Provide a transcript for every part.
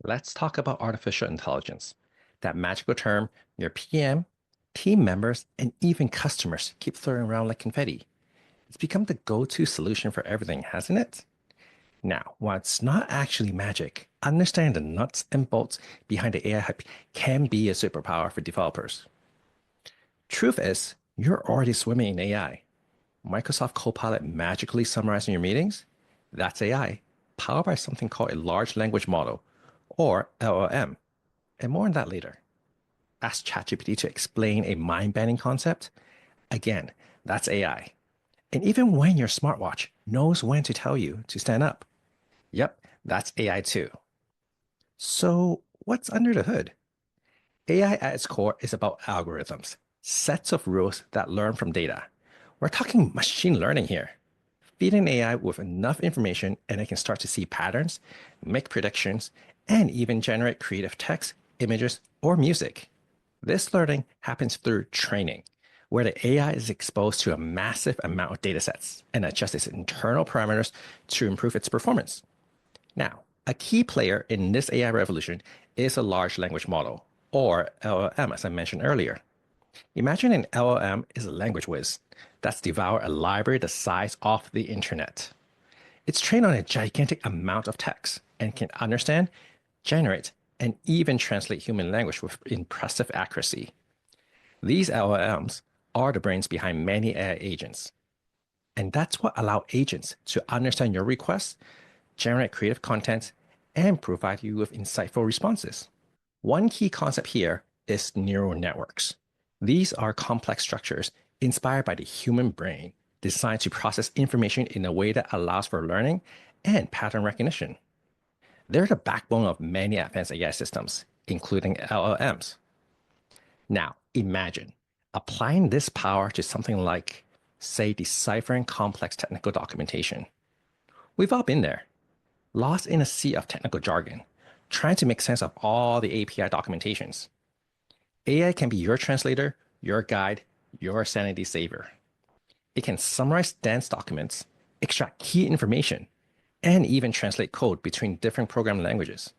Let's talk about artificial intelligence. That magical term your PM, team members, and even customers keep throwing around like confetti. It's become the go to solution for everything, hasn't it? Now, while it's not actually magic, understanding the nuts and bolts behind the AI hype can be a superpower for developers. Truth is, you're already swimming in AI. Microsoft Copilot magically summarizing your meetings? That's AI, powered by something called a large language model, or LLM, and more on that later. Ask ChatGPT to explain a mind bending concept? Again, that's AI. And even when your smartwatch knows when to tell you to stand up, yep, that's AI too. So, what's under the hood? AI at its core is about algorithms, sets of rules that learn from data. We're talking machine learning here. Feeding AI with enough information and it can start to see patterns, make predictions, and even generate creative text, images, or music. This learning happens through training, where the AI is exposed to a massive amount of datasets and adjusts its internal parameters to improve its performance. Now, a key player in this AI revolution is a large language model, or LLM, as I mentioned earlier. Imagine an LLM is a language whiz that's devoured a library the size of the internet. It's trained on a gigantic amount of text and can understand, generate, and even translate human language with impressive accuracy. These LLMs are the brains behind many AI agents. And that's what allows agents to understand your requests, generate creative content, and provide you with insightful responses. One key concept here is neural networks. These are complex structures inspired by the human brain, designed to process information in a way that allows for learning and pattern recognition. They're the backbone of many advanced AI systems, including LLMs. Now, imagine applying this power to something like, say, deciphering complex technical documentation. We've all been there, lost in a sea of technical jargon, trying to make sense of all the API documentations. AI can be your translator, your guide, your sanity saver. It can summarize dense documents, extract key information, and even translate code between different programming languages.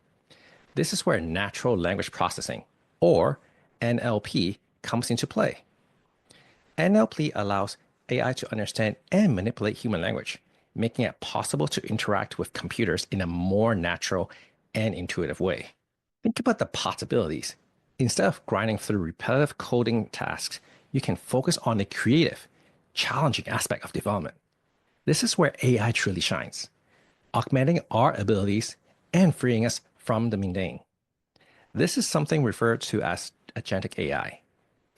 This is where natural language processing, or NLP, comes into play. NLP allows AI to understand and manipulate human language, making it possible to interact with computers in a more natural and intuitive way. Think about the possibilities. Instead of grinding through repetitive coding tasks, you can focus on the creative, challenging aspect of development. This is where AI truly shines, augmenting our abilities and freeing us from the mundane. This is something referred to as Agentic AI,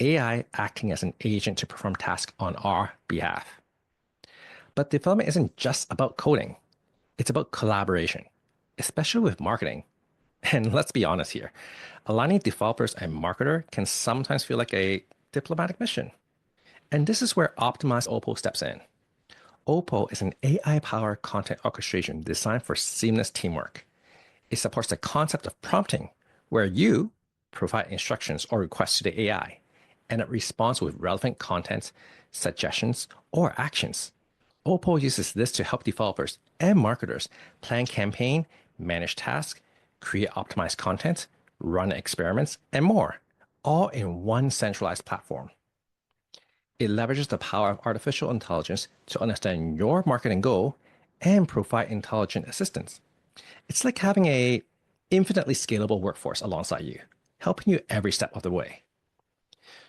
AI acting as an agent to perform tasks on our behalf. But development isn't just about coding, it's about collaboration, especially with marketing. And let's be honest here, aligning developers and marketer can sometimes feel like a diplomatic mission. And this is where Optimized Opal steps in. Opal is an AI-powered content orchestration designed for seamless teamwork. It supports the concept of prompting, where you provide instructions or requests to the AI, and it responds with relevant content, suggestions, or actions. Opal uses this to help developers and marketers plan campaign, manage tasks, create optimized content, run experiments, and more, all in one centralized platform. It leverages the power of artificial intelligence to understand your marketing goal and provide intelligent assistance. It's like having a infinitely scalable workforce alongside you, helping you every step of the way.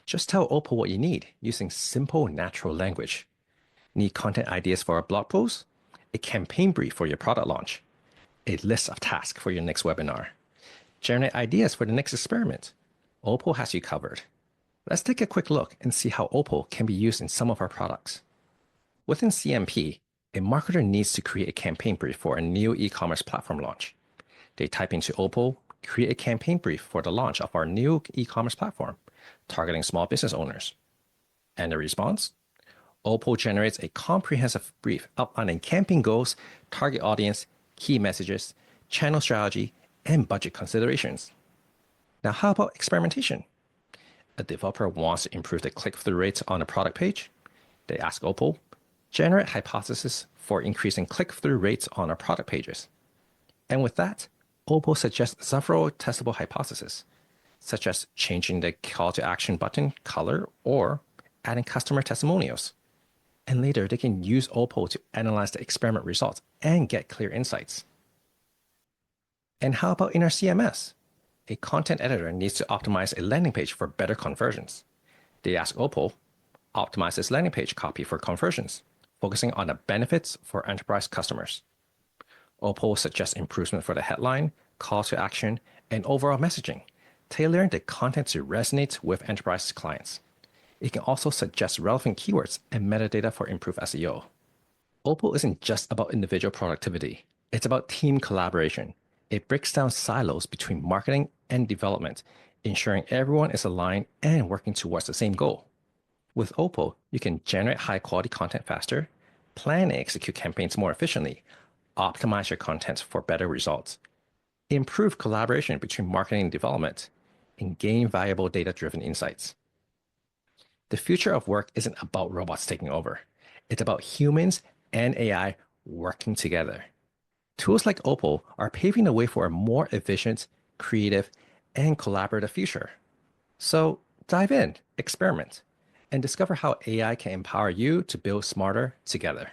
Just tell Opal what you need using simple natural language. Need content ideas for a blog post? A campaign brief for your product launch? A list of tasks for your next webinar? Generate ideas for the next experiment? Opal has you covered. Let's take a quick look and see how Opal can be used in some of our products. Within CMP, a marketer needs to create a campaign brief for a new e-commerce platform launch. They type into Opal, create a campaign brief for the launch of our new e-commerce platform, targeting small business owners. And the response? Opal generates a comprehensive brief outlining campaign goals, target audience, key messages, channel strategy, and budget considerations. Now, how about experimentation? A developer wants to improve the click-through rates on a product page. They ask Opal, generate hypothesis for increasing click-through rates on our product pages. And with that, Opal suggests several testable hypotheses, such as changing the call to action button color or adding customer testimonials. And later, they can use Opal to analyze the experiment results and get clear insights. And how about in our CMS? A content editor needs to optimize a landing page for better conversions. They ask Opal, optimize this landing page copy for conversions, focusing on the benefits for enterprise customers. Opal suggests improvement for the headline, call to action, and overall messaging, tailoring the content to resonate with enterprise clients. It can also suggest relevant keywords and metadata for improved SEO. Opal isn't just about individual productivity, it's about team collaboration. It breaks down silos between marketing and development, ensuring everyone is aligned and working towards the same goal. With Opal, you can generate high quality content faster, plan and execute campaigns more efficiently, optimize your content for better results, improve collaboration between marketing and development, and gain valuable data driven insights. The future of work isn't about robots taking over, it's about humans and AI working together. Tools like Opal are paving the way for a more efficient, creative, and collaborative future. So dive in, experiment, and discover how AI can empower you to build smarter together.